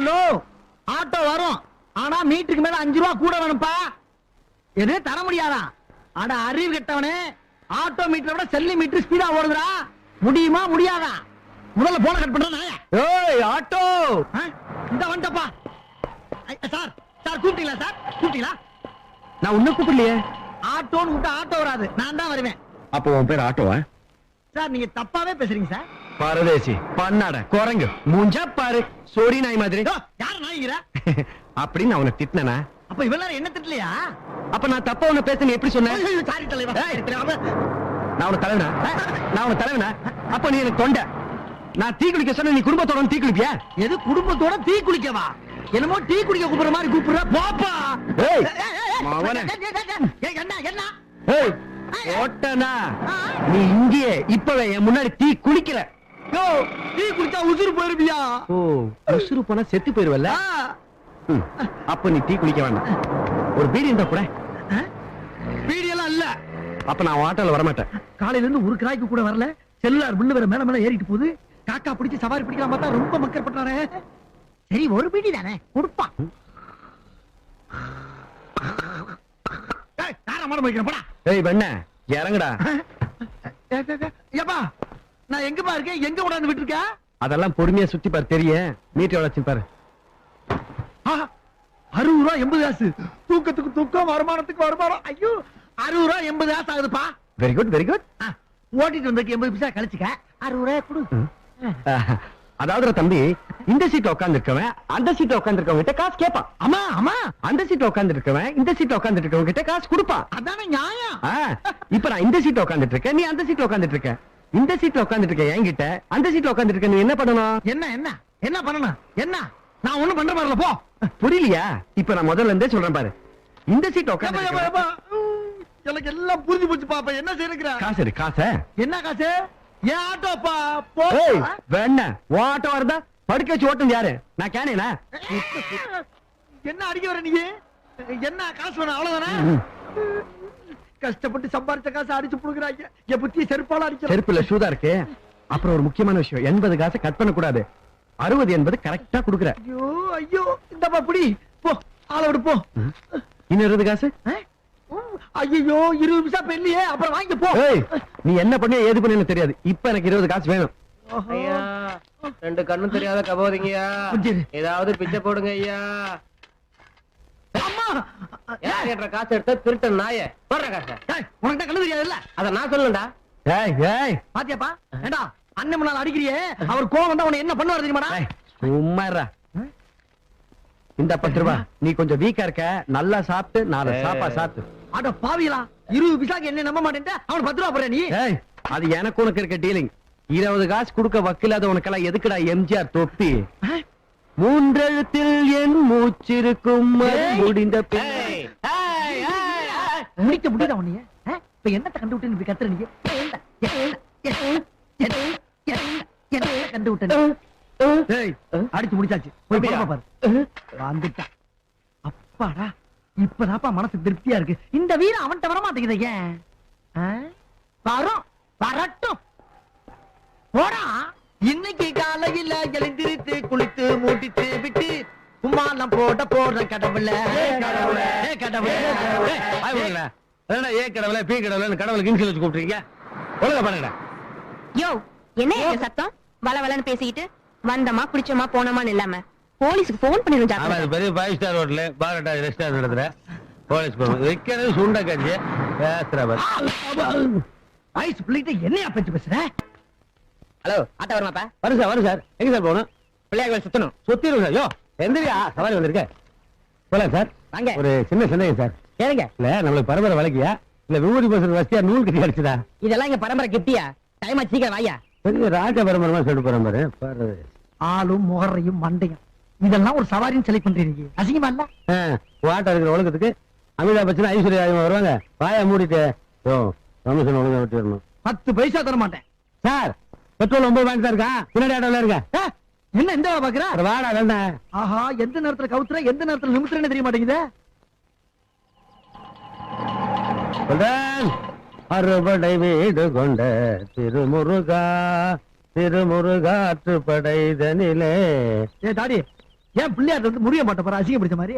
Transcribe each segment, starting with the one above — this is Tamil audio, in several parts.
ஹலோ, ஆட்டோ வரும், ஆனா மீட்டருக்கு மேல 5 ரூபா கூட வேணும்பா. எது தர முடியாதா? அட அறிவு கெட்டவனே, ஆட்டோ மீட்டரை விட செல்லி மீட்டர் ஸ்பீடா ஓடுதுடா. முடியுமா முடியாதா? முதல்ல போன கட் பண்றேன். ஏய் ஆட்டோ, இந்த வந்துட்டப்பா. சார் சார் கூப்பிட்டீங்களா? சார் கூப்பிட்டீங்களா? நான் உன்ன கூப்பிடலையே. ஆட்டோன்னு விட்டா ஆட்டோ வராது, நான் தான் வருவேன். அப்போ உன் பேர் ஆட்டோவா? சார் நீங்க தப்பாவே பேசுறீங்க சார். பரதேசி, பண்ணாட, குரங்கு, மூஞ்சா பாரு, சோரி நாய் மாதிரி. யார நாய்கிற? அப்படின்னு அவனை திட்டினா? அப்ப இவெல்லாம் என்ன திட்டலையா? அப்ப நான் தப்பா உன்னை பேசுன்னு எப்படி சொன்னேன்? சாரி தலைவா. நான் உன தலைவனா? நான் உன தலைவனா? அப்ப நீ எனக்கு தொண்டை. நான் டீ குடிக்க சொன்ன, நீ குடும்பத்தோட டீ குடிப்பியா? எது குடும்பத்தோட டீ குடிக்கவா? என்னமோ டீ குடிக்க கூப்பிடுற மாதிரி கூப்பிடுற. போப்பா. ஏய் மவனே. என்ன என்ன? ஏய் ஓட்டனா, நீ இங்கே இப்பவே என் முன்னாடி டீ குடிக்கல. யோ, டீ குடிச்சா உசுறு போயிருப்பியா? ஓ, உசுறு போனா செத்து போயிருவல்ல. அப்ப நீ டீ குடிக்க வேண்டாம். ஒரு பீடி இருந்தா கூட. பீடி எல்லாம் இல்ல. அப்ப நான் ஆட்டோல வரமாட்டேன். காலையில இருந்து ஒரு கிராய்க்கு கூட வரல. செல்லுலார் பில்லு வேற மேல மேல ஏறிட்டு போகுது. காக்கா பிடிச்சு சவாரி பிடிக்கலாம் பார்த்தா ரொம்ப மக்கர் பண்றானே. சரி ஒரு பீடி தானே கொடுப்பான். ஏய் வெண்ண இறங்குடா. ஏப்பா, நான் எங்கப்பா இருக்கேன்? எங்க கொண்டாந்து விட்டுருக்க? அதெல்லாம் பொறுமையா சுத்தி பாரு, தெரியும். மீட்டர் எவ்வளவு பாரு. 60 ரூபா 80 காசு. தூக்கத்துக்கு தூக்கம், வருமானத்துக்கு வருமானம். ஐயோ, 60 ரூபா 80 காசு ஆகுதுப்பா. Very good very good. ஓட்டிட்டு வந்ததுக்கு 80 பைசா கழிச்சுக்க. 60 ரூபாய் கொடு. அதாவது தம்பி, இந்த சீட்ல உட்கார்ந்து இருக்கவன் அந்த சீட்ல உட்கார்ந்து இருக்கவங்க கிட்ட காசு கேட்பான். ஆமா ஆமா. அந்த சீட்ல உட்கார்ந்து இருக்கவன் இந்த சீட்ல உட்கார்ந்து இருக்கவங்க கிட்ட காசு கொடுப்பான். அதானே நியாயம். இப்ப நான் இந்த சீட்ல உட்கார்ந்துட்டு இருக்கேன், நீ அந்த சீட்ல உட்கார்ந்துட்டு இருக்க. இந்த சீட்ல உட்கார்ந்துட்டு இருக்க என்கிட்ட, அந்த சீட்ல உட்கார்ந்துட்டு இருக்க நீ என்ன பண்ணணும்? என்ன என்ன என்ன பண்ணணும்? என்ன நான் ஒண்ணும் பண்ற மாதிரி இல்ல. போ. புரியலையா? இப்ப நான் முதல்ல இருந்தே சொல்றேன் பாரு. இந்த சீட்ல உட்கார்ந்து எனக்கு எல்லாம் புரிஞ்சு போச்சு பாப்பா. என்ன செய்யற? காசு இருக்கு. காசு என்ன? காசு ஏன் ஆட்டோப்பா? போ. வேணா ஆட்டோ வருதா? படுக்க வச்சு ஓட்டும் யாரு? நான் கேனேனா? என்ன அடிக்க வர நீ? என்ன காசு வேணும் அவ்வளவுதானே? கஷ்டப்பட்டு சம்பாரிச்ச காசு அடிச்சு புடுங்குறாங்க. என் புத்தி செருப்பால அடிக்க. செருப்புல ஷூதா இருக்கு. அப்புறம் ஒரு முக்கியமான விஷயம், 80 காசை கட் பண்ண கூடாது. 60 80 கரெக்டா குடுக்குற. ஐயோ ஐயோ, இந்தப்பா புடி. போ, ஆள விடு போ. இன்னும் 20 காசு? ஐயோ 20 பைசா பெல்லியே, அப்புறம் வாங்கி போ. நீ என்ன பண்ணி ஏது பண்ணு தெரியாது. இப்ப எனக்கு 20 காசு வேணும். ஐயா, 2 கண்ணும் தெரியாத கபோதிங்கய்யா, ஏதாவது பிச்சை போடுங்க ஐயா. அம்மா, யார் கேட்ட காசு எடுத்த திருட்ட நாய போடுற காசை. உனக்கு கண்ணு தெரியாது இல்ல? அத நான் சொல்லணும்டா. ஏய் ஏய் பாத்தியாப்பா? ஏண்டா அண்ணன் முன்னால அடிக்கிறியே, அவர் கோவம் வந்தா உன்னை என்ன பண்ணுவாரு தெரியுமாடா? சும்மாறா. இந்த 10 ரூபா நீ கொஞ்சம் வீக்கா இருக்க, நல்லா சாப்பிட்டு 4 சாப்பா சாப்பிட்டு. அட பாவிகளா, 20 பைசாக்கு என்ன நம்ப மாட்டேன்டா. அவன் 10 ரூபா போடுற நீ. ஏய், அது எனக்கு உனக்கு இருக்க டீலிங். 20 காசு கொடுக்க வக்கில்லாத உனக்கெல்லாம் எதுக்குடா எம்ஜிஆர் தொப்பி? 3 எழுத்தில் என் மூச்சிருக்கும் முடிந்த முடிக்க முடியாத உன்னைய. இப்ப என்னத்தை கண்டு விட்டு நீ கத்துற? நீ என்ன கண்டு விட்ட? அடிச்சு முடிச்சாச்சு. போய் பாரு. வந்துட்டா. அப்பாடா, இப்பதாப்பா மனசு திருப்தியா இருக்கு. இந்த வீரம் அவன்கிட்ட வர மாட்டேங்குது. ஏன் வரும்? வரட்டும் போடா. இன்னைக்கு காலையில எழுந்திருத்து குளித்து மூட்டித்து விட்டு கும்மாலம் போட போடுற கடவுளே கடவுளே கடவுளே. ஏ கடவுளே பி கடவுளே கடவுளுக்கு இன்சில் வச்சு கூப்பிட்டுருக்கீங்க. ஒழுங்கா பண்ணுங்க. யோ, என்ன இந்த சத்தம்? வளவளன்னு பேசிக்கிட்டு வந்தமா குடிச்சோமா போனோமான்னு இல்லாம போலீஸுக்கு போன் பண்ணிருந்தா. பெரிய 5 ஸ்டார் ஹோட்டல் பாரட்டா ரெஸ்டாரண்ட் நடத்துற போலீஸ் வைக்கிறது சுண்ட கஞ்சி பேசுற. வயசு பிள்ளைகிட்ட என்னையா பேச்சு பேசுற? ஹலோ, ஆட்டோ வருமாப்பா? வரும் சார் வரும் சார். எங்க சார் போகணும்? பிள்ளையார் சுத்தணும். சுத்திரும் சார். யோ எந்திரியா, சவாரி வந்திருக்க. போலாம் சார். வாங்க. ஒரு சின்ன சந்தேகம் சார். கேளுங்க. இல்ல நம்மளுக்கு பரம்பரை வழக்கியா இல்ல விபூதி பேசுற வசதியா நூல் கட்டி அடிச்சுதா? இதெல்லாம் இங்க பரம்பரை கிட்டியா? டைம் ஆச்சு, சீக்கிரம் வாயா. பெரிய ராஜ பரம்பரமா சொல்லிட்டு பரம்பரை பாரு. ஆளும் முகரையும் மண்டையும் இதெல்லாம் ஒரு சவாரின்னு செலக்ட் பண்றீங்க. அசிங்கமா இல்ல? வாட்டா இருக்கிற உலகத்துக்கு அமிதாப் பச்சன் ஐஸ்வர்யா வருவாங்க. வாயா மூடிட்டு ரமேஷன் ஒழுங்கா விட்டுறணும். 10 பைசா தர மாட்டேன் சார். பெட்ரோல் 9 வாங்கி தான் இருக்கா. பின்னாடி ஆட்டோல இருக்க. என்ன இந்த வேலை பாக்குற? வாடா வேண்டாம். ஆஹா, எந்த நேரத்துல கவுத்துற எந்த நேரத்துல நிமித்துறேன்னு தெரிய மாட்டேங்குது. அறுபடை வீடு கொண்ட திருமுருகா திருமுருகாற்றுப்படைதனிலே. தாடி, ஏன் பிள்ளையார் வந்து முடிய மாட்ட போற அசிங்க பிடிச்ச மாதிரி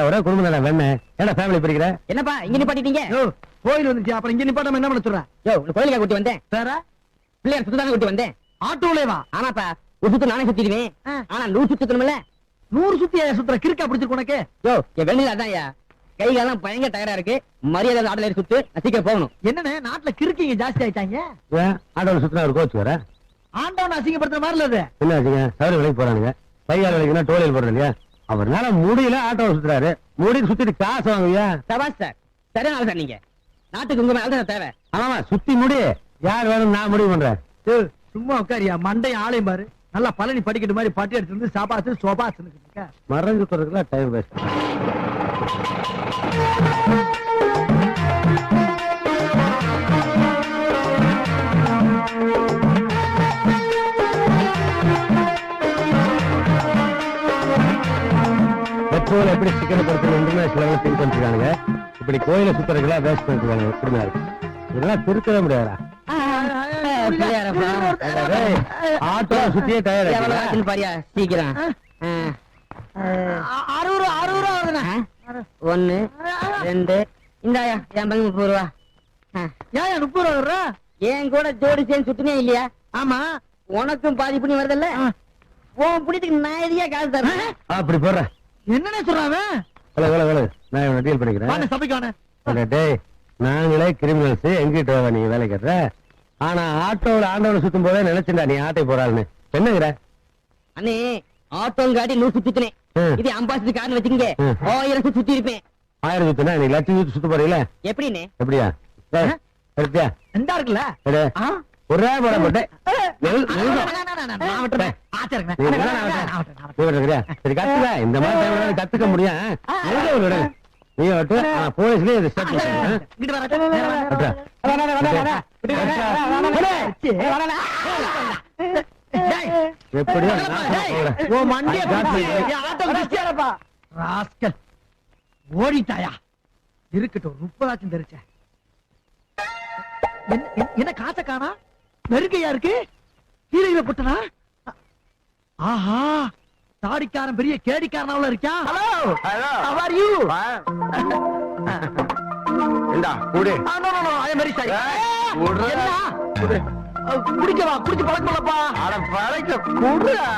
ஒரே குடும்பம் தானே வேணே ஏன்னா ஃபேமிலி பிரிக்கிற என்னப்பா இங்க நிப்பாட்டிட்டீங்க யோ கோயில் வந்துச்சு அப்புறம் இங்க நிப்பாட்டாம என்ன பண்ண சொல்ற யோ கோயிலுக்கு கூட்டி வந்தேன் வேற பிள்ளையார் சுத்ததாங்க கூட்டி வந்தேன் ஆட்டோலே வா ஆமாப்பா ஒரு சுத்து நானே சுத்திடுவேன் ஆனா 100 சுத்தணும்ல 100 சுத்தி சுத்துற கிறுக்கா பிடிச்சிருக்கு உனக்கு யோ என் வெண்ணில அதான்யா கை காலம் பயங்கர டயரா இருக்கு மரியாதை ஆட்டோல சுத்து நான் சீக்கிரம் போகணும் என்னன்னு நாட்டுல கிறுக்கிங்க ஜாஸ்தி ஆயிட்டாங்க ஆட்டோல சுத்தினா ஒரு கோச்சு வர ஆண்டவன் அசிங்கப்படுத்துற மாதிரி இல்ல என்ன ஆச்சுங்க சவரி வேலைக்கு போறானுங்க கையால் வேலைக்குன்னா டோலியில் போறது இல்லையா அவர்னால முடியல ஆட்டோவை சுத்துறாரு முடிக்கு சுத்திட்டு காசு வாங்குவியா சபாஸ் சார் சரியான ஆள் சார் நீங்க நாட்டுக்கு உங்க மேல தான் தேவை ஆமா சுத்தி முடி யார் வேணும் நான் முடிவு பண்றேன் சும்மா உட்காரியா மண்டை ஆளையும் பாரு நல்லா பழனி படிக்கட்டு மாதிரி பாட்டி எடுத்து வந்து சாபாசு சோபாசு மறைஞ்சு போறதுக்குள்ள டைம் வேஸ்ட் பெட்ரோல் எப்படி சிக்கன படுத்தணும்னு சில திங்க் பண்ணிருக்கானுங்க இப்படி கோயில சுத்துறதுக்கெல்லாம் வேஸ்ட் பண்ணிருக்காங்க எப்படிமா இருக்கு இதெல்லாம் திருத்தவே முடியாதா ஆட்டோ சுத்தியே டயர்ட் பாரியா சீக்கிரம் 60 ரூபா 1 2 இந்தாயா என் பங்கு 30 ரூபா ஏன் 30 ரூபா வர்ற ஏன் கூட ஜோடி சேர்ந்து சுத்தினே இல்லையா ஆமா உனக்கும் பாதி புண்ணி வருதுல்ல உன் புண்ணியத்துக்கு நான் எதையா காசு தரேன் அப்படி போடுற என்னன்னு சொல்றாங்க நான் இவனை டீல் பண்ணிக்கிறேன் சபைக்கான டேய் நாங்களே கிரிமினல்ஸ் எங்கிட்ட நீ வேலை கட்டுற ஆனா ஆட்டோல ஆண்டவனை சுத்தும் போதே நினைச்சுடா நீ ஆட்டை போறாள்னு என்னங்கிற அண்ணே ஆட்டோங்காட்டி 100 சுத்தினேன் இது அம்பாசிடர் கார்னு வச்சுக்கீங்க 1000 சுத்தி இருப்பேன் 1000 சுத்தினா நீ லட்சம் சுத்த போறீங்களா எப்படின்னு எப்படியா எடுத்தியா எந்தா இருக்குல்ல ஒரே போட போட்டு சரி கத்துக்க இந்த மாதிரி கத்துக்க முடியும் நீ போலீஸ்லயே ஓடிட்டாயா இருக்கட்டும் 30,000 தெரிச்ச என்ன காசை காணா நெருக்கையா இருக்கு கீழே போட்டனா ஆஹா தாடிக்காரன் பெரிய கேடிக்காரனால இருக்கா ஹலோ how are you இந்தா குடி no I am very sorry குடிக்கவா குடிச்சு பழக்கலப்பா அட பழக்க குடுடா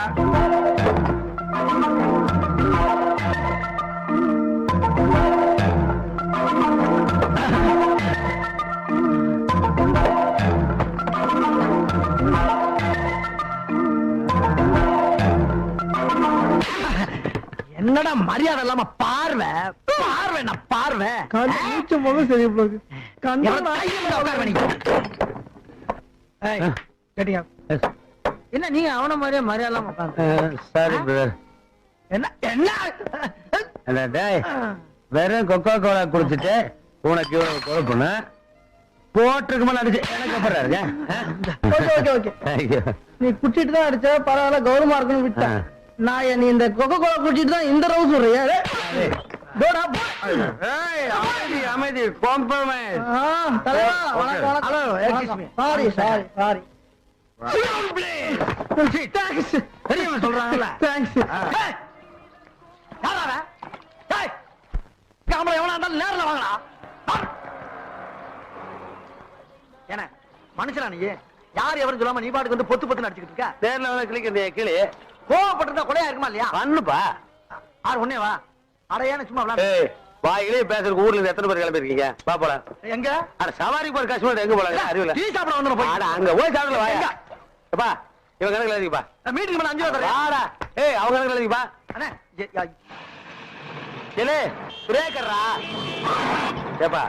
என்னடா மரியாதை இல்லாம பார்வை முகம் சரி என்ன நீங்க அவன மாதிரியே மரியாதை இல்லாம சாரி பிரதர் என்ன என்ன டேய் வெறும் கொக்கோ கோலா குடிச்சிட்டு உனக்கு குழப்பண்ண போட்டிருக்கு அடிச்சு எனக்கு அப்புறம் ஓகே நீ குடிச்சிட்டு தான் அடிச்ச பரவாயில்ல கௌரவமா இருக்குன்னு விட்டேன் நான் நீ இந்த கொக்கோ கோலா குடிச்சிட்டு தான் இந்த ரவுஸ் சொல்றியா அமைதி காம்ப்ரமைஸ் சாரி தெரியுமா சொல்றாங்கல்ல எவனா இருந்தாலும் நேரில் வாங்கடா என்ன மனுஷனா நீ யார் எவரும் சொல்லாம நீ பாட்டுக்கு வந்து பொத்து பொத்து நடிச்சுக்கிட்டு இருக்க நேரில் வந்து கிளிக்க கிளி கோவப்பட்டிருந்தா கொலையா இருக்குமா இல்லையா பண்ணுப்பா ஆறு ஒன்னே வா அடையான சும்மா விளையாடு வாயிலே பேசுறதுக்கு ஊர்ல இருந்து எத்தனை பேர் கிளம்பி இருக்கீங்க பாப்போல எங்க அட சவாரி போற கஷ்டப்பட்டு எங்க போல அறிவில டீ சாப்பிட வந்துடும் போய் அங்க போய் சாப்பிடல வாயா அப்பா இவன் கணக்குல எழுதிப்பா மீட்டிங் மேல 5 ரூபா தரேன் வாடா அவங்க கணக்குல எழுதிப்பா அண்ணே ஏலே பிரேக்கர்ரா ஏப்பா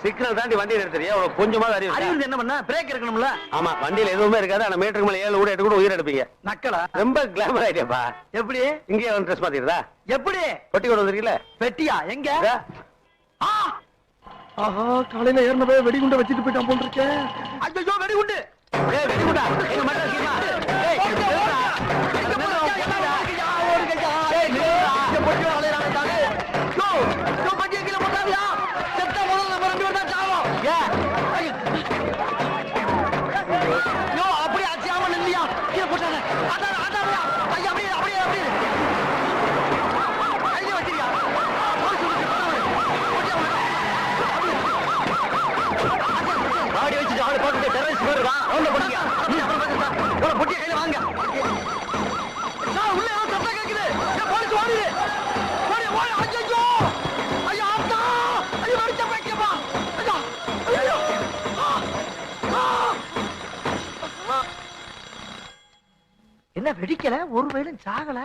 சிக்னல் தாண்டி வண்டி நிறுத்துறியா உனக்கு கொஞ்சமா அறிவு என்ன பண்ண பிரேக் இருக்கணும்ல ஆமா வண்டியில எதுவுமே இருக்காது ஆனா மீட்டருக்கு மேல 7 கூட 8 கூட உயிர் எடுப்பீங்க நக்கலா ரொம்ப கிளாமர் ஆயிட்டேப்பா எப்படி இங்கே வந்து ட்ரெஸ் மாத்திடுதா எப்படி பொட்டி கொண்டு வந்திருக்கீங்களா பெட்டியா எங்க ஆஹா காலையில ஏறின போய் வெடிகுண்ட வச்சுட்டு போயிட்டான் போல் இருக்கேன் ஐயோ வெடிகுண்டு வெடிகுண்டா எங்க மட்டும் இருக்கீங்களா அப்படி அச்சியாம இல்லையா கீழே போட்டாங்க வெடிக்கல ஒரு வயலும் சாகல.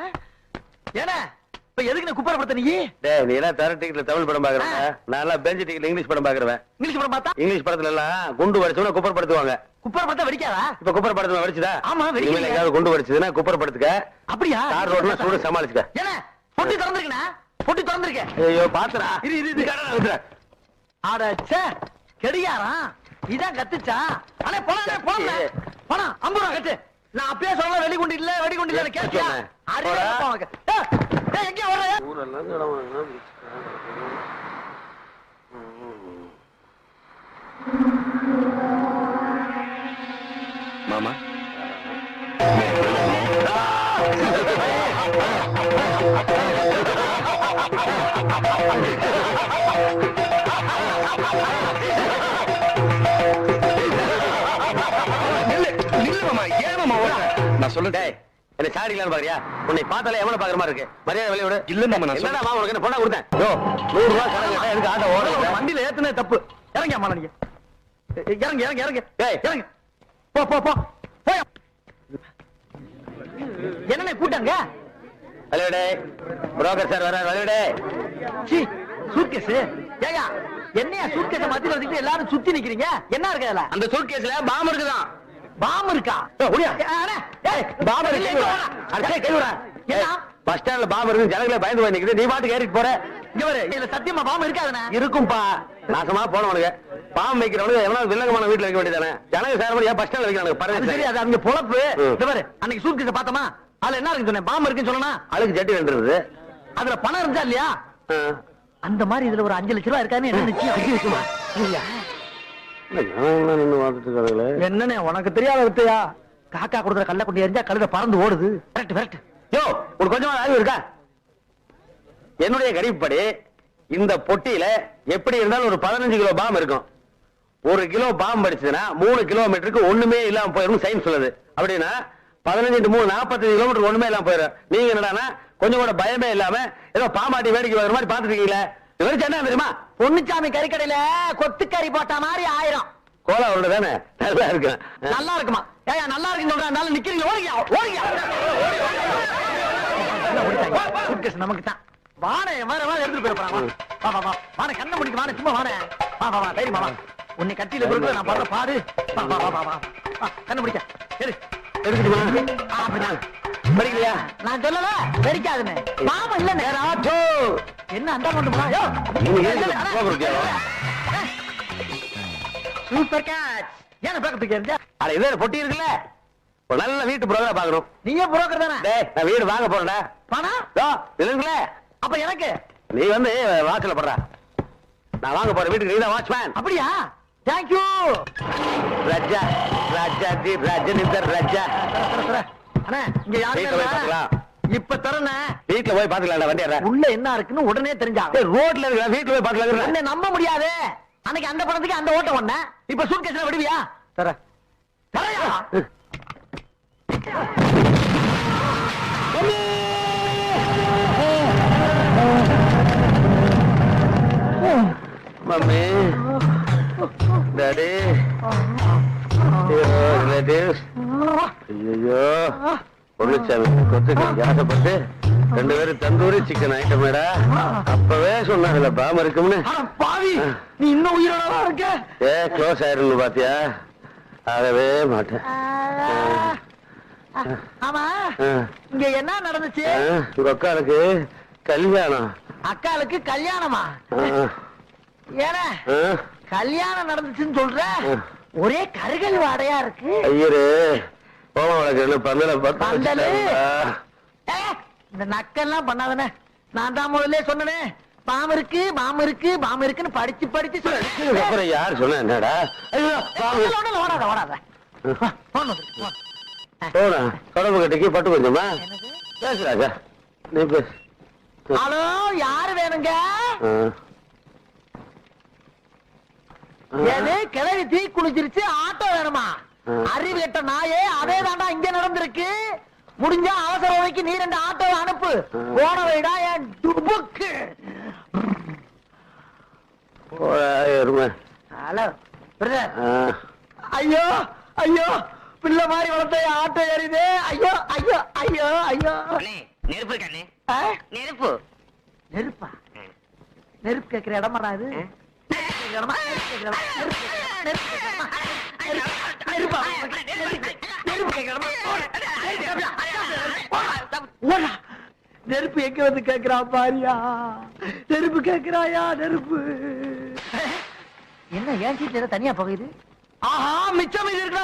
ஏன்னா இப்ப எதுக்கு குப்பரப்படுத்த நீ? டேய் நீ எல்லாம் தர டிக்கெட்ல தமிழ் படம் பாக்குறேன், நான் எல்லாம் பெஞ்ச் டிக்கெட்ல இங்கிலீஷ் படம் பாக்குறேன். இங்கிலீஷ் படம் பார்த்தா இங்கிலீஷ் படத்துல எல்லாம் குண்டு வடிச்சவன குப்பரப்படுத்துவாங்க. குப்பரப்படுத்த வெடிக்காதா? இப்ப குப்பரப்படுத்துவ வடிச்சுதா? ஆமா, வெடிக்கல. இனிமேல் எங்கயாவது குண்டு வடிச்சதுன்னா குப்பரப்படுத்துக்க. அப்படியா? கார் ரோட்ல சூடு சமாளிச்சுக்க. ஏன்னா பொட்டி திறந்திருக்கா? பொட்டி திறந்திருக்க. ஐயோ பாத்துடா. இரு. ஆடாச்சே கெடியாரா இதான் கத்துச்சா? அண்ணே போலாம் போலாம் 50 ரூபா கட்டு. நான் அப்பயே சொல்ல வெடிகுண்டு இல்ல கேட்டியா? அறிவே இல்ல உனக்கு. ஏய் எங்க ஓடுற? ஊரெல்லாம் கடவாங்க. மாமா நான் சொல்லுடேன். என்ன சாடிக்கலான்னு பாக்குறியா? உன்னை பார்த்தாலே எவனை பாக்குற மாதிரி இருக்கு. மரியாதை வெளிய விடு. இல்ல மாமா நான் என்னடா மாமா உனக்கு என்ன பொண்ணா கொடுத்தேன்? யோ 100 ரூபாய் கடன் கேட்டா எதுக்கு ஆட்டோ ஓடுற? வண்டியில ஏத்துனே தப்பு. இறங்க அம்மா நீங்க. இறங்க. ஏய் இறங்க. போ போய். என்னண்ணே கூட்டாங்க? வெளியடே. புரோக்கர் சார் வரார் வெளியடே. சீ சூட்கேஸ். ஏயா என்னையா சூட்கேஸ மாத்தி வச்சிட்டு எல்லாரும் சுத்தி நிக்கிறீங்க? என்ன இருக்கு அதுல? அந்த சூட்கேஸ்ல பாம் இருக்குதான். பாம் இருக்கா? ஓடியா. ஏய் பாம் இருக்கு. அடே கைவிடா. என்ன? பஸ் ஸ்டாண்ட்ல பாம் இருக்கு. ஜனங்களே பயந்து போய் நிக்குது. நீ பாட்டுக்கு ஏறிட்டு போற. இங்க பாரு இதுல சத்தியமா பாம் இருக்காதுண்ணே. இருக்கும்பா. நாசமா போனவனுங்க. பாம் வைக்கிறவனுக்கு எவனாவது வில்லங்கமான வீட்டுல வைக்க வேண்டியதானே. ஜனங்க சேரமணி ஏன் பஸ் ஸ்டாண்ட்ல வைக்கிறானுங்க பாருங்க. சரி அது அவங்க பொழப்பு. இந்த பாரு அன்னைக்கு சூட்கேஸ பார்த்தோமா? அதுல என்ன இருக்குன்னு சொன்னேன்? பாம் இருக்குன்னு சொன்னா அழுக்கு ஜட்டி வந்துருது. அதுல பணம் இருந்தா இல்லையா? அந்த மாதிரி இதுல ஒரு 5 லட்சம் ரூபாய் இருக்கான்னு என்ன நிச்சயம்? இல்லையா? என்னண்ணே உனக்கு தெரியாத வித்தையா? காக்கா கொடுக்குற கல்ல கொண்டு எரிஞ்சா கழுத பறந்து ஓடுது. கரெக்ட். யோ உனக்கு கொஞ்சமா அறிவு இருக்கா? என்னுடைய கணிப்புப்படி இந்த பொட்டியில எப்படி இருந்தாலும் ஒரு 15 கிலோ பாம் இருக்கும். 1 கிலோ பாம் படிச்சதுன்னா 3 கிலோமீட்டருக்கு ஒண்ணுமே இல்லாம போயிடும் சயின்ஸ் சொல்லுது. அப்படின்னா 15 × 3 45 கிலோமீட்டர் ஒண்ணுமே இல்லாம போயிடும். நீங்க என்னடானா கொஞ்சம் கூட பயமே இல்லாம ஏதோ பாமாட்டி வேடிக்கை வர மாதிரி பாத்துட்டு இருக்கீங்களே. இவருக்கு என்ன தெரியுமா? பொன்னுச்சாமி கறிக்கடையில கொத்துக்கறி போட்ட மாதிரி 1000 கோலா உள்ள தானே நல்லா இருக்கு. நல்லா இருக்குமா? ஏயா நல்லா இருக்குன்னு சொல்றேன். நிக்கிறீங்க ஓடிங்க. சூட்கேஸ் நமக்கு தான். வாணே வேற எடுத்துட்டு போயிடறான். வா வாணே கண்ணை முடிக்க வாணே சும்மா வாணே. வா தைரியமா வா. உன்னை கட்டியில போட்டு நான் பண்ற பாடு. வா கண்ணை முடிக்க. எடுத்துட்டு அப்படிதான் படிக்கலையா? நான் சொல்லல வெடிக்காதுன்னு. பாவம் இல்ல ராஜோ. என்ன அந்த சூப்பர் கேட்ச். ஏன் பேக்கப் கேட்க? அட இதே பொட்டி இருக்குல்ல. ஒரு நல்ல வீட்டு புரோக்கரா பாக்கணும். நீயே புரோக்கர் தானே? டேய் நான் வீடு வாங்க போறேன்டா. பணம் இருக்குல்ல. அப்ப எனக்கு நீ வந்து வாசல்ல போடுற. நான் வாங்க போற வீட்டுக்கு நீதான் வாட்ச்மேன். அப்படியா? தேங்க்யூ ராஜா. ரஜினிதர் ராஜா. அண்ணா இங்க யாரு? இப்ப தரனே வீட்டுல போய் பாத்துக்கலாம். வண்டியா உள்ள என்ன இருக்குன்னு உடனே தெரிஞ்சா ரோட்ல இருக்க வீட்டுல போய் பாத்துக்கலாம். என்ன நம்ப முடியாது. அன்னைக்கு அந்த படத்துக்கு அந்த ஓட்ட ஒண்ண. இப்ப சூட்கேஸ்ல விடுவியா? தர தரையா? Mummy daddy relatives. ஐயோ பொண்ணுச்சாமி கொத்துக்கு ஆசைப்பட்டு 2 பேரும் தந்தூரி சிக்கன் ஐட்டமேடா. அப்பவே சொன்னாங்கல்ல பாம் இருக்கும்னு. பாவி நீ இன்னும் உயிரோட இருக்க. க்ளோஸ் ஆயிரும் பாத்தியா? ஆகவே மாட்டேன். ஆமா இங்க என்ன நடந்துச்சு? உங்க அக்காளுக்கு கல்யாணம். அக்காளுக்கு கல்யாணமா? ஏன்னா கல்யாணம் நடந்துச்சுன்னு சொல்ற. ஒரே கருகல் வாடையா இருக்கு. ஐயரு போமா வளர்க்கல பந்தல இந்த நக்கெல்லாம் பண்ணாதானே. நான் தான் முதல்ல சொன்னனே பாம் இருக்குன்னு படிச்சு அப்புறம் யார் சொன்ன? என்னடா ஓடாத போனா தொடர்பு கட்டிக்கு பட்டு கொஞ்சமா பேசுறாஜா நீ பேசு. ஹலோ யாரு வேணுங்க? ஏது கிளவி தீ குளிச்சிருச்சு ஆட்டோ வேணுமா? அறிவு கெட்ட நாயே அதே தாண்டா இங்க நடந்திருக்கு. முடிஞ்சா அவசர உதைக்கு நீ 2 ஆட்டோ அனுப்பு. போன வைடா என் டுபுக்கு. Hello brother. ஐயோ பிள்ளை மாதிரி வளர்த்த ஆட்டோ ஏறிதே. ஐயோ ஐயோ ஐயோ ஐயோ. நெருப்பு கண்ணு, ஆ? நெருப்பு. நெருப்பா? நெருப்பு கேட்கிற இடமாடா இது? நெருப்பு எங்க வந்து கேக்குறா பாரியா? நெருப்பு கேக்குறாயா? நெருப்பு என்ன ஏன் சீட்ல தனியா போகுது? ஆஹா, மிச்சம் இது இருக்கா?